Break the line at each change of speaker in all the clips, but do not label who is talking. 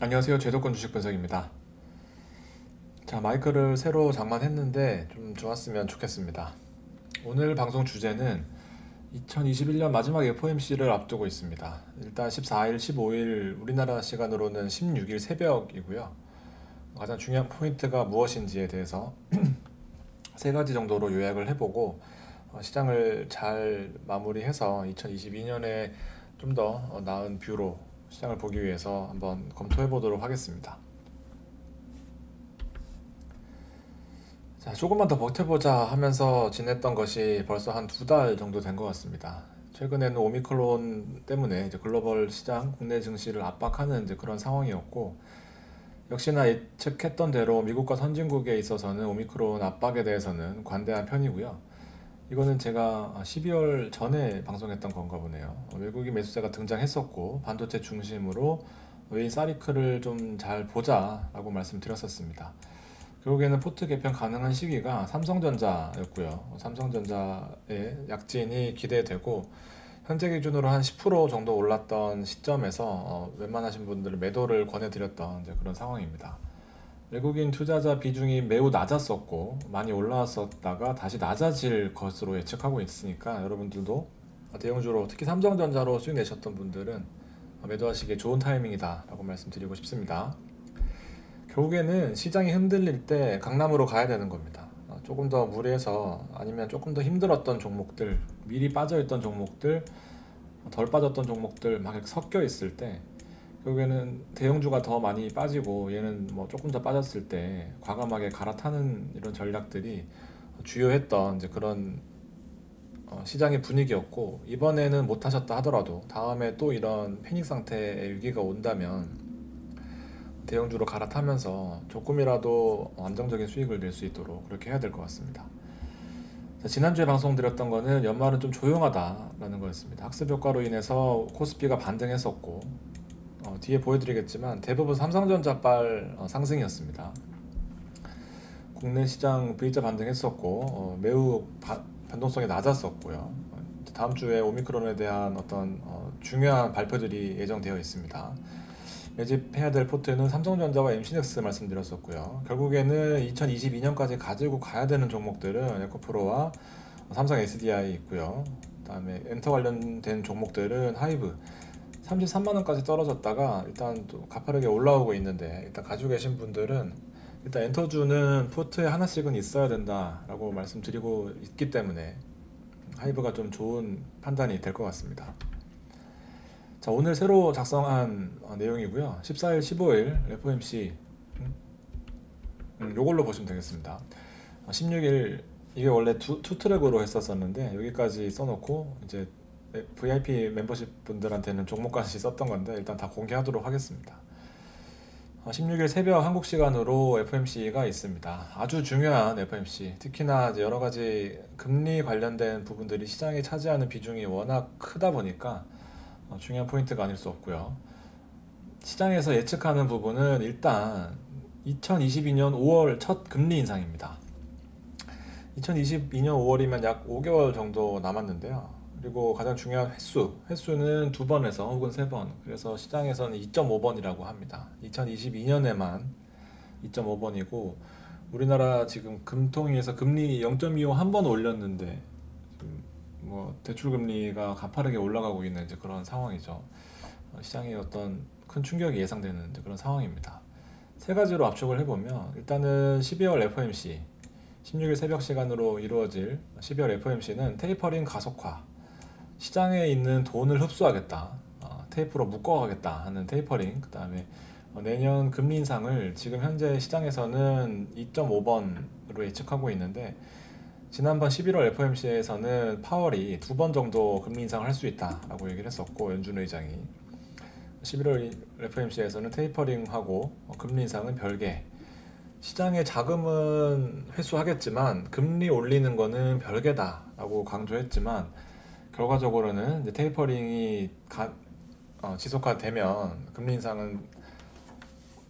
안녕하세요. 제도권 주식 분석입니다. 자, 마이크를 새로 장만했는데 좀 좋았으면 좋겠습니다. 오늘 방송 주제는 2021년 마지막 FOMC를 앞두고 있습니다. 일단 14일, 15일 우리나라 시간으로는 16일 새벽이고요. 가장 중요한 포인트가 무엇인지에 대해서 세 가지 정도로 요약을 해보고 시장을 잘 마무리해서 2022년에 좀 더 나은 뷰로 시장을 보기 위해서 한번 검토해 보도록 하겠습니다. 자, 조금만 더 버텨보자 하면서 지냈던 것이 벌써 한 두 달 정도 된 것 같습니다. 최근에는 오미크론 때문에 이제 글로벌 시장, 국내 증시를 압박하는 이제 그런 상황이었고, 역시나 예측했던 대로 미국과 선진국에 있어서는 오미크론 압박에 대해서는 관대한 편이고요. 이거는 제가 12월 전에 방송했던 건가 보네요. 외국인 매수세가 등장했었고, 반도체 중심으로 외인 사이클을 좀 잘 보자라고 말씀드렸었습니다. 결국에는 포트 개편 가능한 시기가 삼성전자였고요. 삼성전자의 약진이 기대되고 현재 기준으로 한 10% 정도 올랐던 시점에서 웬만하신 분들 매도를 권해드렸던 이제 그런 상황입니다. 외국인 투자자 비중이 매우 낮았었고 많이 올라왔었다가 다시 낮아질 것으로 예측하고 있으니까 여러분들도 대형주로 특히 삼성전자로 수익 내셨던 분들은 매도하시기에 좋은 타이밍이다 라고 말씀드리고 싶습니다. 결국에는 시장이 흔들릴 때 강남으로 가야 되는 겁니다. 조금 더 무리해서 아니면 조금 더 힘들었던 종목들, 미리 빠져있던 종목들, 덜 빠졌던 종목들 막 이렇게 섞여 있을 때 결국에는 대형주가 더 많이 빠지고 얘는 뭐 조금 더 빠졌을 때 과감하게 갈아타는 이런 전략들이 주요했던 이제 그런 시장의 분위기였고, 이번에는 못 하셨다 하더라도 다음에 또 이런 패닉 상태의 위기가 온다면 대형주로 갈아타면서 조금이라도 안정적인 수익을 낼 수 있도록 그렇게 해야 될 것 같습니다. 자, 지난주에 방송드렸던 거는 연말은 좀 조용하다라는 거였습니다. 학습 효과로 인해서 코스피가 반등했었고, 뒤에 보여드리겠지만 대부분 삼성전자발 상승이었습니다. 국내 시장 V자 반등했었고 매우 변동성이 낮았었고요. 다음 주에 오미크론에 대한 어떤 중요한 발표들이 예정되어 있습니다. 매집해야 될 포트는 삼성전자와 MC넥스 말씀드렸었고요. 결국에는 2022년까지 가지고 가야 되는 종목들은 에코프로와 삼성 SDI 있고요. 그다음에 엔터 관련된 종목들은 하이브 33만 원까지 떨어졌다가 일단 또 가파르게 올라오고 있는데, 일단 가지고 계신 분들은 일단 엔터주는 포트에 하나씩은 있어야 된다라고 말씀드리고 있기 때문에 하이브가 좀 좋은 판단이 될 것 같습니다. 자, 오늘 새로 작성한 내용이고요. 14일, 15일 FOMC 요걸로 보시면 되겠습니다. 16일 이게 원래 투 트랙으로 했었었는데 여기까지 써놓고 이제 VIP 멤버십 분들한테는 종목까지 썼던 건데 일단 다 공개하도록 하겠습니다. 16일 새벽 한국 시간으로 FOMC가 있습니다. 아주 중요한 FOMC, 특히나 이제 여러 가지 금리 관련된 부분들이 시장에 차지하는 비중이 워낙 크다 보니까 중요한 포인트가 아닐 수 없고요. 시장에서 예측하는 부분은 일단 2022년 5월 첫 금리 인상입니다. 2022년 5월이면 약 5개월 정도 남았는데요. 그리고 가장 중요한 횟수는 두 번에서 혹은 세 번. 그래서 시장에서는 2.5번이라고 합니다. 2022년에만 2.5번이고 우리나라 지금 금통위에서 금리 0.25 한 번 올렸는데 지금 뭐 대출 금리가 가파르게 올라가고 있는 이제 그런 상황이죠. 시장에 어떤 큰 충격이 예상되는 이제 그런 상황입니다. 세 가지로 압축을 해보면 일단은 12월 FOMC 16일 새벽 시간으로 이루어질 12월 FOMC는 테이퍼링 가속화, 시장에 있는 돈을 흡수하겠다, 테이프로 묶어가겠다 하는 테이퍼링, 그 다음에 내년 금리 인상을 지금 현재 시장에서는 2.5번으로 예측하고 있는데, 지난번 11월 FOMC에서는 파월이 두 번 정도 금리 인상을 할 수 있다라고 얘기를 했었고, 연준 의장이 11월 FOMC에서는 테이퍼링하고 금리 인상은 별개, 시장의 자금은 회수하겠지만 금리 올리는 거는 별개다라고 강조했지만 결과적으로는 이제 테이퍼링이 지속화되면 금리 인상은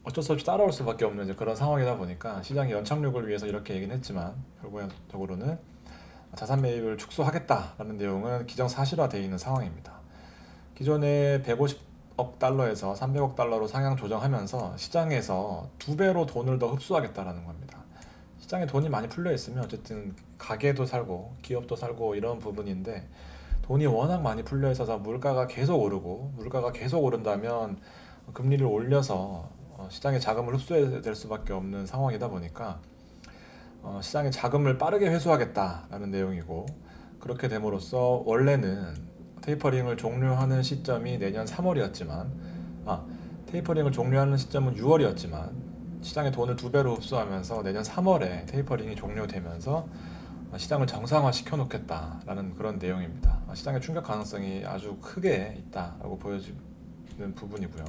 어쩔 수 없이 따라올 수밖에 없는 이제 그런 상황이다 보니까 시장의 연착륙을 위해서 이렇게 얘기는 했지만 결과적으로는 자산 매입을 축소하겠다라는 내용은 기정사실화되어 있는 상황입니다. 기존에 150 200억 달러에서 300억 달러로 상향 조정하면서 시장에서 2배로 돈을 더 흡수하겠다라는 겁니다. 시장에 돈이 많이 풀려 있으면 어쨌든 가게도 살고 기업도 살고 이런 부분인데, 돈이 워낙 많이 풀려 있어서 물가가 계속 오르고, 물가가 계속 오른다면 금리를 올려서 시장의 자금을 흡수해야 될 수밖에 없는 상황이다 보니까 시장의 자금을 빠르게 회수하겠다라는 내용이고, 그렇게 됨으로써 원래는 테이퍼링을 종료하는 시점이 내년 3월이었지만, 테이퍼링을 종료하는 시점은 6월이었지만 시장의 돈을 2배로 흡수하면서 내년 3월에 테이퍼링이 종료되면서 시장을 정상화 시켜놓겠다라는 그런 내용입니다. 시장의 충격 가능성이 아주 크게 있다라고 보여지는 부분이고요.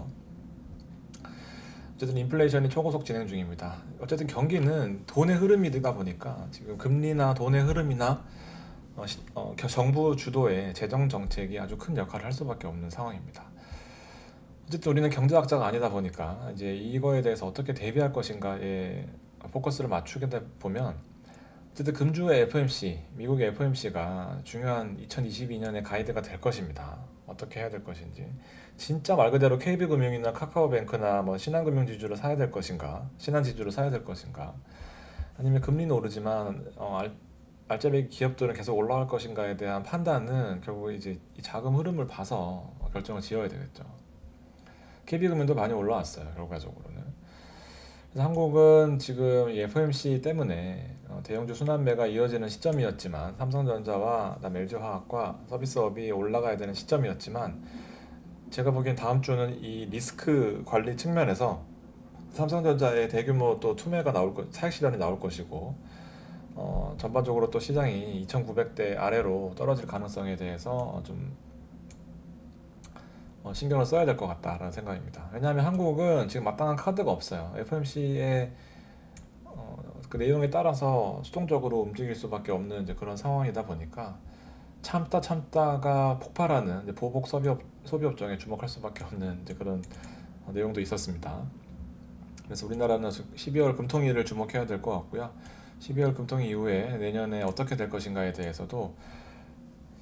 어쨌든 인플레이션이 초고속 진행 중입니다. 어쨌든 경기는 돈의 흐름이다 보니까 지금 금리나 돈의 흐름이나 정부 주도의 재정 정책이 아주 큰 역할을 할 수밖에 없는 상황입니다. 어쨌든 우리는 경제학자가 아니다 보니까 이제 이거에 대해서 어떻게 대비할 것인가에 포커스를 맞추게 보면, 어쨌든 금주의 FOMC, 미국의 FOMC가 중요한 2022년의 가이드가 될 것입니다. 어떻게 해야 될 것인지. 진짜 말 그대로 KB금융이나 카카오뱅크나 뭐 신한금융지주를 사야 될 것인가, 신한지주를 사야 될 것인가, 아니면 금리는 오르지만 알짜배기 기업들은 계속 올라갈 것인가에 대한 판단은 결국 이제 이 자금 흐름을 봐서 결정을 지어야 되겠죠. KB금융도 많이 올라왔어요, 결과적으로는. 그래서 한국은 지금 이 FOMC 때문에 대형주 순환매가 이어지는 시점이었지만, 삼성전자와 그다음에 LG화학과 서비스업이 올라가야 되는 시점이었지만, 제가 보기엔 다음 주는 이 리스크 관리 측면에서 삼성전자의 대규모 또 투매가 사익 실현이 나올 것이고, 전반적으로 또 시장이 2,900대 아래로 떨어질 가능성에 대해서 좀 신경을 써야 될 것 같다라는 생각입니다. 왜냐하면 한국은 지금 마땅한 카드가 없어요. FOMC의 그 내용에 따라서 수동적으로 움직일 수밖에 없는 이제 그런 상황이다 보니까, 참다가 폭발하는 이제 보복 소비 업종에 주목할 수밖에 없는 이제 그런 내용도 있었습니다. 그래서 우리나라는 12월 금통위를 주목해야 될 것 같고요. 12월 금통위 이후에 내년에 어떻게 될 것인가에 대해서도,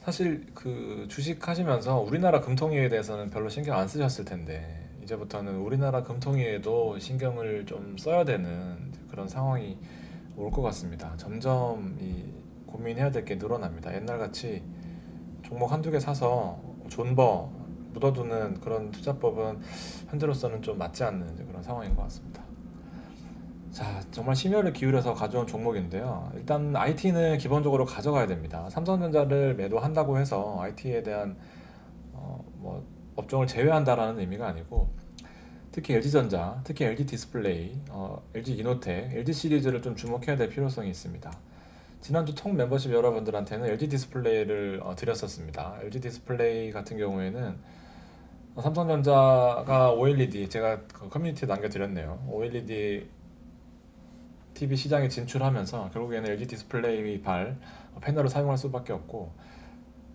사실 그 주식 하시면서 우리나라 금통위에 대해서는 별로 신경 안 쓰셨을 텐데, 이제부터는 우리나라 금통위에도 신경을 좀 써야 되는 그런 상황이 올 것 같습니다. 점점 고민해야 될 게 늘어납니다. 옛날같이 종목 한두 개 사서 존버 묻어두는 그런 투자법은 현재로서는 좀 맞지 않는 그런 상황인 것 같습니다. 자, 정말 심혈을 기울여서 가져온 종목인데요. 일단 IT는 기본적으로 가져가야 됩니다. 삼성전자를 매도한다고 해서 IT에 대한 뭐 업종을 제외한다라는 의미가 아니고, 특히 LG전자, 특히 LG디스플레이, LG이노텍, LG 시리즈를 좀 주목해야 될 필요성이 있습니다. 지난주 통 멤버십 여러분들한테는 LG디스플레이를 드렸었습니다. LG디스플레이 같은 경우에는 삼성전자가 OLED, 제가 그 커뮤니티에 남겨드렸네요. OLED TV 시장에 진출하면서 결국에는 LG 디스플레이 패널을 사용할 수밖에 없고,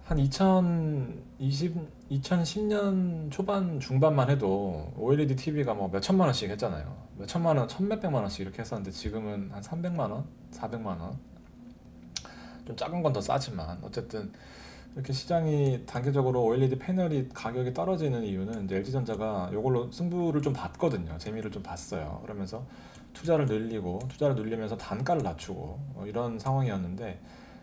한 2010년 초반 중반만 해도 OLED TV가 뭐 몇천만 원씩 했잖아요. 몇천만 원, 천몇백만 원씩 이렇게 했었는데, 지금은 한 300만 원, 400만 원. 좀 작은 건 더 싸지만 어쨌든 이렇게 시장이 단계적으로 OLED 패널이 가격이 떨어지는 이유는 이제 LG전자가 이걸로 승부를 좀 봤거든요. 재미를 좀 봤어요. 그러면서 투자를 늘리면서 단가를 낮추고 이런 상황이었는데,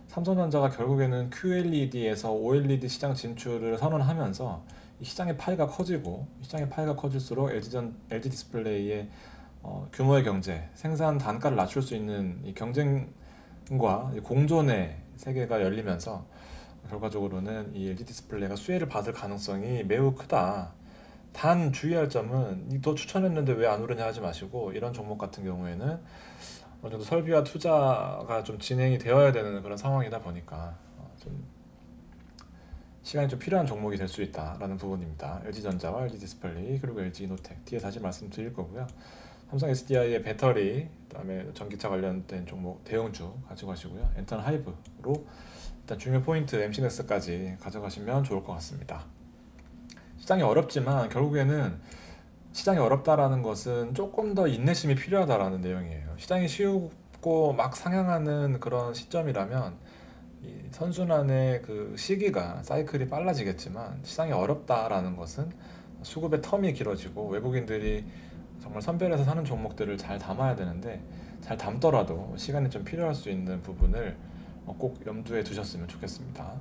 삼성전자가 결국에는 QLED에서 OLED 시장 진출을 선언하면서 이 시장의 파이가 커지고, 시장의 파이가 커질수록 LG 디스플레이의 규모의 경제, 생산 단가를 낮출 수 있는 이 경쟁과 공존의 세계가 열리면서 결과적으로는 이 LG 디스플레이가 수혜를 받을 가능성이 매우 크다. 단 주의할 점은, 더 추천했는데 왜 안 오르냐 하지 마시고, 이런 종목 같은 경우에는 어느 정도 설비와 투자가 좀 진행이 되어야 되는 그런 상황이다 보니까 좀 시간이 좀 필요한 종목이 될 수 있다라는 부분입니다. LG전자와 LG 디스플레이, 그리고 LG이노텍 뒤에 다시 말씀드릴 거고요. 삼성 SDI의 배터리, 그다음에 전기차 관련된 종목 대형주 가져가시고요. 엔턴 하이브로 일단 중요 포인트 MC넥스까지 가져가시면 좋을 것 같습니다. 시장이 어렵지만 결국에는 시장이 어렵다라는 것은 조금 더 인내심이 필요하다라는 내용이에요. 시장이 쉽고 막 상향하는 그런 시점이라면 이 선순환의 그 시기가, 사이클이 빨라지겠지만, 시장이 어렵다라는 것은 수급의 텀이 길어지고 외국인들이 정말 선별해서 사는 종목들을 잘 담아야 되는데 잘 담더라도 시간이 좀 필요할 수 있는 부분을 꼭 염두에 두셨으면 좋겠습니다.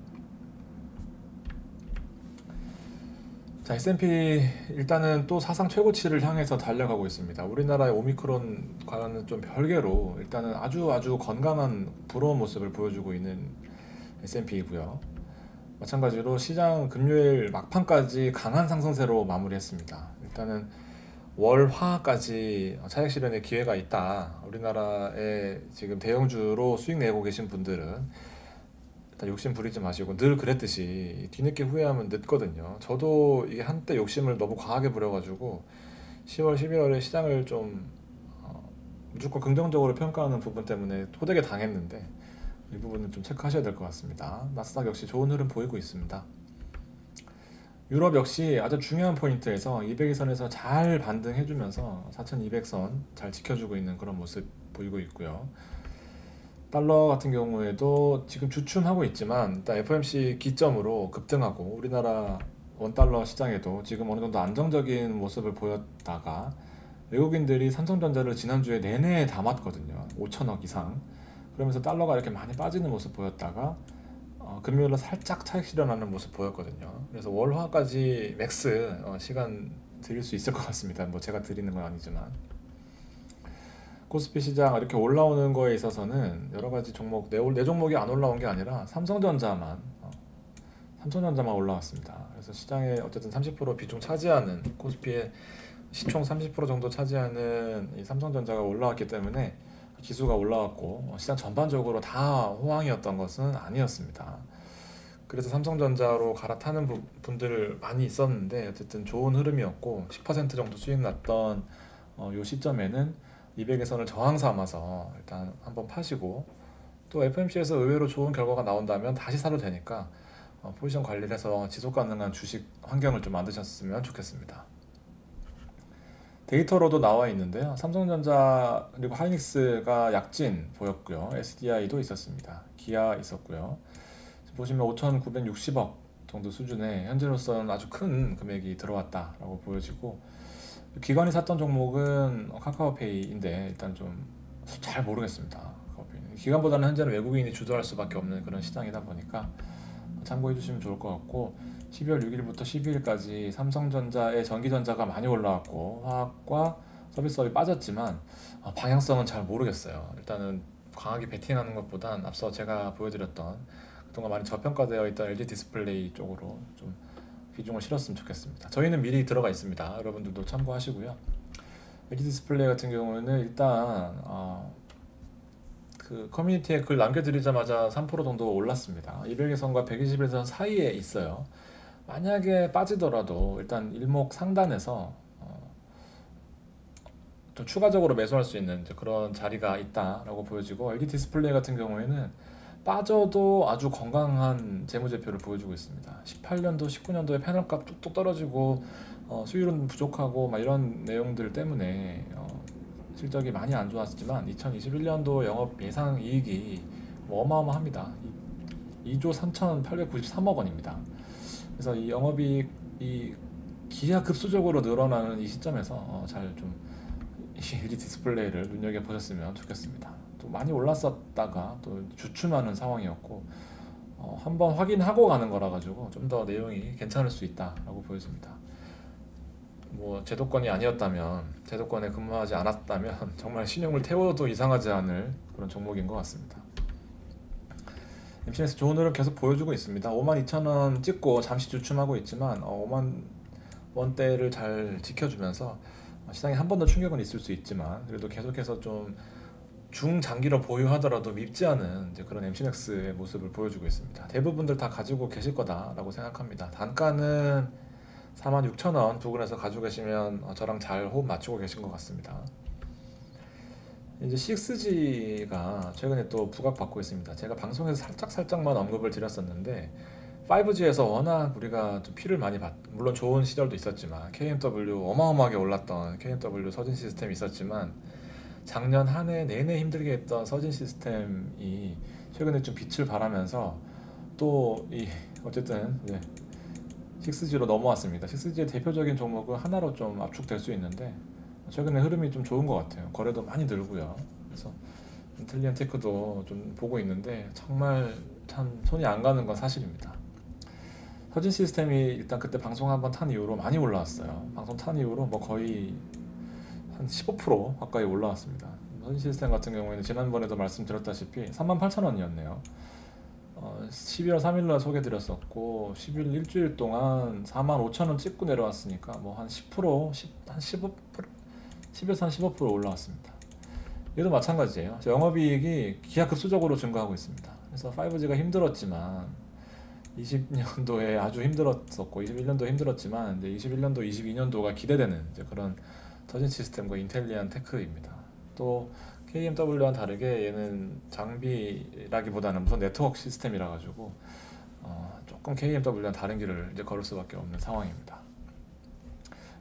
자, S&P 일단은 또 사상 최고치를 향해서 달려가고 있습니다. 우리나라의 오미크론과는 좀 별개로 일단은 아주 건강한 부러운 모습을 보여주고 있는 S&P이고요. 마찬가지로 시장 금요일 막판까지 강한 상승세로 마무리했습니다. 일단은 월, 화까지 차익 실현의 기회가 있다. 우리나라에 지금 대형주로 수익 내고 계신 분들은 일단 욕심 부리지 마시고, 늘 그랬듯이 뒤늦게 후회하면 늦거든요. 저도 이게 한때 욕심을 너무 과하게 부려가지고 10월, 12월에 시장을 좀 무조건 긍정적으로 평가하는 부분 때문에 호되게 당했는데, 이 부분은 좀 체크하셔야 될 것 같습니다. 나스닥 역시 좋은 흐름 보이고 있습니다. 유럽 역시 아주 중요한 포인트에서 200일선에서 잘 반등해주면서 4200선 잘 지켜주고 있는 그런 모습 보이고 있고요. 달러 같은 경우에도 지금 주춤하고 있지만 일단 FOMC 기점으로 급등하고, 우리나라 원달러 시장에도 지금 어느 정도 안정적인 모습을 보였다가 외국인들이 삼성전자를 지난주에 내내 담았거든요. 5천억 이상. 그러면서 달러가 이렇게 많이 빠지는 모습 보였다가 금요일로 살짝 차익 실현하는 모습 보였거든요. 그래서 월화까지 맥스 시간 드릴 수 있을 것 같습니다. 뭐 제가 드리는 건 아니지만 코스피 시장 이렇게 올라오는 거에 있어서는 여러 가지 종목, 네 종목이 안 올라온 게 아니라 삼성전자만 올라왔습니다. 그래서 시장에 어쨌든 30% 비중 차지하는, 코스피의 시총 30% 정도 차지하는 이 삼성전자가 올라왔기 때문에 지수가 올라왔고, 시장 전반적으로 다 호황이었던 것은 아니었습니다. 그래서 삼성전자로 갈아타는 분들 많이 있었는데 어쨌든 좋은 흐름이었고, 10% 정도 수익 났던 요 시점에는 200의 선을 저항 삼아서 일단 한번 파시고, 또 FMC에서 의외로 좋은 결과가 나온다면 다시 사도 되니까 포지션 관리를 해서 지속 가능한 주식 환경을 좀 만드셨으면 좋겠습니다. 데이터로도 나와 있는데요. 삼성전자 그리고 하이닉스가 약진 보였고요. SDI도 있었습니다. 기아 있었고요. 보시면 5,960억 정도 수준의 현재로서는 아주 큰 금액이 들어왔다라고 보여지고, 기관이 샀던 종목은 카카오페이인데 일단 좀 잘 모르겠습니다. 카카오페이는 기관보다는 현재는 외국인이 주도할 수밖에 없는 그런 시장이다 보니까 참고해 주시면 좋을 것 같고, 12월 6일부터 12일까지 삼성전자의 전기전자가 많이 올라왔고 화학과 서비스업이 빠졌지만 방향성은 잘 모르겠어요. 일단은 강하게 베팅하는 것보단 앞서 제가 보여드렸던 그동안 많이 저평가되어 있던 LG 디스플레이 쪽으로 좀 비중을 실었으면 좋겠습니다. 저희는 미리 들어가 있습니다. 여러분들도 참고하시고요. LG 디스플레이 같은 경우에는 일단 그 커뮤니티에 글 남겨드리자마자 3% 정도 올랐습니다. 200일선과 120일선 사이에 있어요. 만약에 빠지더라도 일단 일목 상단에서 좀 추가적으로 매수할 수 있는 그런 자리가 있다라고 보여지고, LG 디스플레이 같은 경우에는 빠져도 아주 건강한 재무제표를 보여주고 있습니다. 18년도, 19년도에 패널값 뚝뚝 떨어지고 수율은 부족하고 막 이런 내용들 때문에 실적이 많이 안 좋았지만 2021년도 영업 예상 이익이 어마어마합니다. 2조 3,893억 원입니다. 그래서 이 영업이익이 기하급수적으로 늘어나는 이 시점에서 잘 좀 LG 디스플레이를 눈여겨보셨으면 좋겠습니다. 또 많이 올랐었다가 또 주춤하는 상황이었고, 한번 확인하고 가는 거라 가지고 좀 더 내용이 괜찮을 수 있다라고 보여집니다. 뭐 제도권이 아니었다면, 제도권에 근무하지 않았다면 정말 신용을 태워도 이상하지 않을 그런 종목인 것 같습니다. MCNS 좋은 흐름 계속 보여주고 있습니다. 52,000원 찍고 잠시 주춤하고 있지만 5만 원대를 잘 지켜주면서 시장에 한 번 더 충격은 있을 수 있지만 그래도 계속해서 좀 중장기로 보유하더라도 밉지 않은 이제 그런 MCNX의 모습을 보여주고 있습니다. 대부분들 다 가지고 계실 거다라고 생각합니다. 단가는 46,000원 부근에서 가지고 계시면 저랑 잘 호흡 맞추고 계신 것 같습니다. 이제 6G가 최근에 또 부각받고 있습니다. 제가 방송에서 살짝만 언급을 드렸었는데 5G에서 워낙 우리가 좀 피를 많이 물론 좋은 시절도 있었지만 KMW 어마어마하게 올랐던 KMW 서진 시스템이 있었지만, 작년 한 해 내내 힘들게 했던 서진 시스템이 최근에 좀 빛을 발하면서 또 이 어쨌든 6G로 넘어왔습니다. 6G의 대표적인 종목은 하나로 좀 압축될 수 있는데 최근에 흐름이 좀 좋은 것 같아요. 거래도 많이 늘고요. 그래서 인텔리안 테크도 좀 보고 있는데 정말 참 손이 안 가는 건 사실입니다. 서진 시스템이 일단 그때 방송 한번 탄 이후로 많이 올라왔어요. 방송 탄 이후로 뭐 거의 한 15% 가까이 올라왔습니다. 서진 시스템 같은 경우에는 지난번에도 말씀드렸다시피 38,000원이었네요. 12월 3일날 소개드렸었고 10일 일주일 동안 45,000원 찍고 내려왔으니까 뭐 한 10%, 한 15%, 10에서 한 15% 올라왔습니다. 얘도 마찬가지예요. 영업이익이 기하급수적으로 증가하고 있습니다. 그래서 5G가 힘들었지만 20년도에 아주 힘들었었고 21년도 힘들었지만 이제 21년도, 22년도가 기대되는 이제 그런 서진 시스템과 인텔리안 테크입니다. 또 KMW와는 다르게 얘는 장비라기보다는 무슨 네트워크 시스템이라 가지고 조금 KMW와는 다른 길을 이제 걸을 수밖에 없는 상황입니다.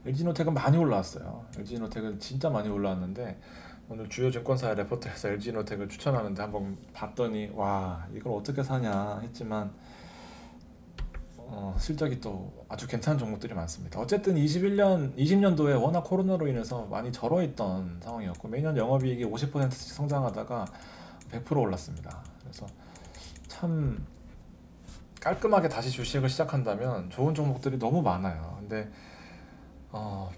LG노텍은 많이 올라왔어요. LG노텍은 진짜 많이 올라왔는데 오늘 주요 증권사 레포트에서 LG노텍을 추천하는데 한번 봤더니 와 이걸 어떻게 사냐 했지만 실적이 또 아주 괜찮은 종목들이 많습니다. 어쨌든 20년도에 워낙 코로나로 인해서 많이 절어있던 상황이었고 매년 영업이익이 50%씩 성장하다가 100% 올랐습니다. 그래서 참 깔끔하게 다시 주식을 시작한다면 좋은 종목들이 너무 많아요. 근데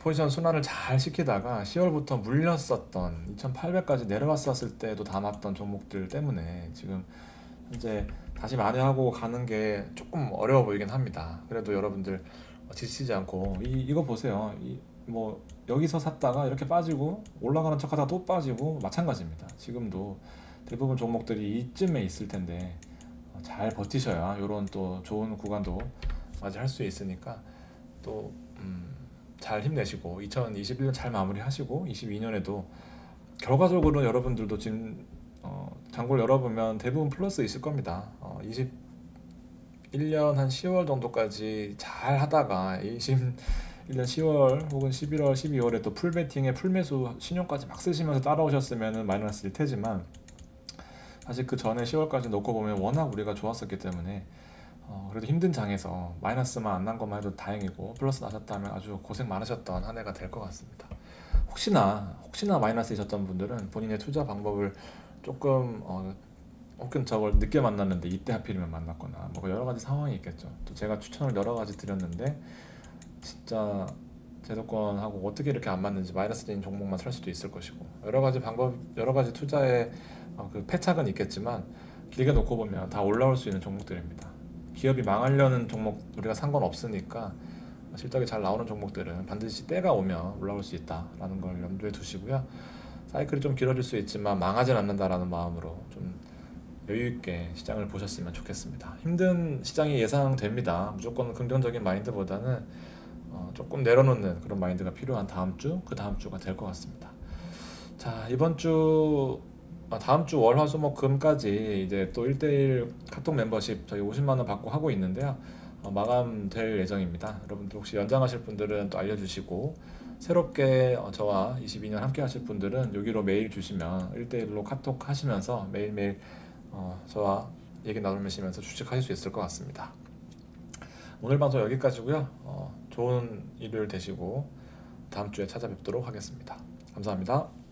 포지션 순환을 잘 시키다가 10월부터 물렸었던 2800까지 내려왔었을 때도 담았던 종목들 때문에 지금 현재 다시 만회하고 가는 게 조금 어려워 보이긴 합니다. 그래도 여러분들 지치지 않고 이거 보세요. 뭐 여기서 샀다가 이렇게 빠지고 올라가는 척하다가 또 빠지고 마찬가지입니다. 지금도 대부분 종목들이 이쯤에 있을 텐데 잘 버티셔야 이런 또 좋은 구간도 맞이할 수 있으니까 또 잘 힘내시고 2021년 잘 마무리하시고 22년에도 결과적으로 여러분들도 지금 장고를 열어보면 대부분 플러스 있을 겁니다. 21년 한 10월 정도까지 잘 하다가 21년 10월 혹은 11월, 12월에 또 풀베팅에 풀매수 신용까지 막 쓰시면서 따라오셨으면 마이너스일 테지만 사실 그 전에 10월까지 놓고 보면 워낙 우리가 좋았었기 때문에 그래도 힘든 장에서 마이너스만 안 난 것만 해도 다행이고 플러스 나셨다면 아주 고생 많으셨던 한 해가 될 것 같습니다. 혹시나 마이너스이셨던 분들은 본인의 투자 방법을 조금 혹은 저걸 늦게 만났는데 이때 하필이면 만났거나 뭐 여러 가지 상황이 있겠죠. 또 제가 추천을 여러 가지 드렸는데 진짜 제 조건하고 어떻게 이렇게 안 맞는지 마이너스인 종목만 살 수도 있을 것이고 여러 가지 방법, 여러 가지 투자의 그 패착은 있겠지만 길게 놓고 보면 다 올라올 수 있는 종목들입니다. 기업이 망하려는 종목 우리가 상관없으니까 실적이 잘 나오는 종목들은 반드시 때가 오면 올라올 수 있다라는 걸 염두에 두시고요. 사이클이 좀 길어질 수 있지만 망하진 않는다라는 마음으로 좀 여유 있게 시장을 보셨으면 좋겠습니다. 힘든 시장이 예상됩니다. 무조건 긍정적인 마인드보다는 조금 내려놓는 그런 마인드가 필요한 다음 주, 그 다음 주가 될 것 같습니다. 자, 이번 주 다음 주 월, 화, 수, 목, 금까지 이제 또 1대1 카톡 멤버십 저희 50만 원 받고 하고 있는데요. 마감될 예정입니다. 여러분들 혹시 연장하실 분들은 또 알려주시고 새롭게 저와 22년 함께 하실 분들은 여기로 메일 주시면 1대1로 카톡 하시면서 매일매일 저와 얘기 나누시면서 주식하실 수 있을 것 같습니다. 오늘 방송 여기까지고요. 좋은 일요일 되시고 다음 주에 찾아뵙도록 하겠습니다. 감사합니다.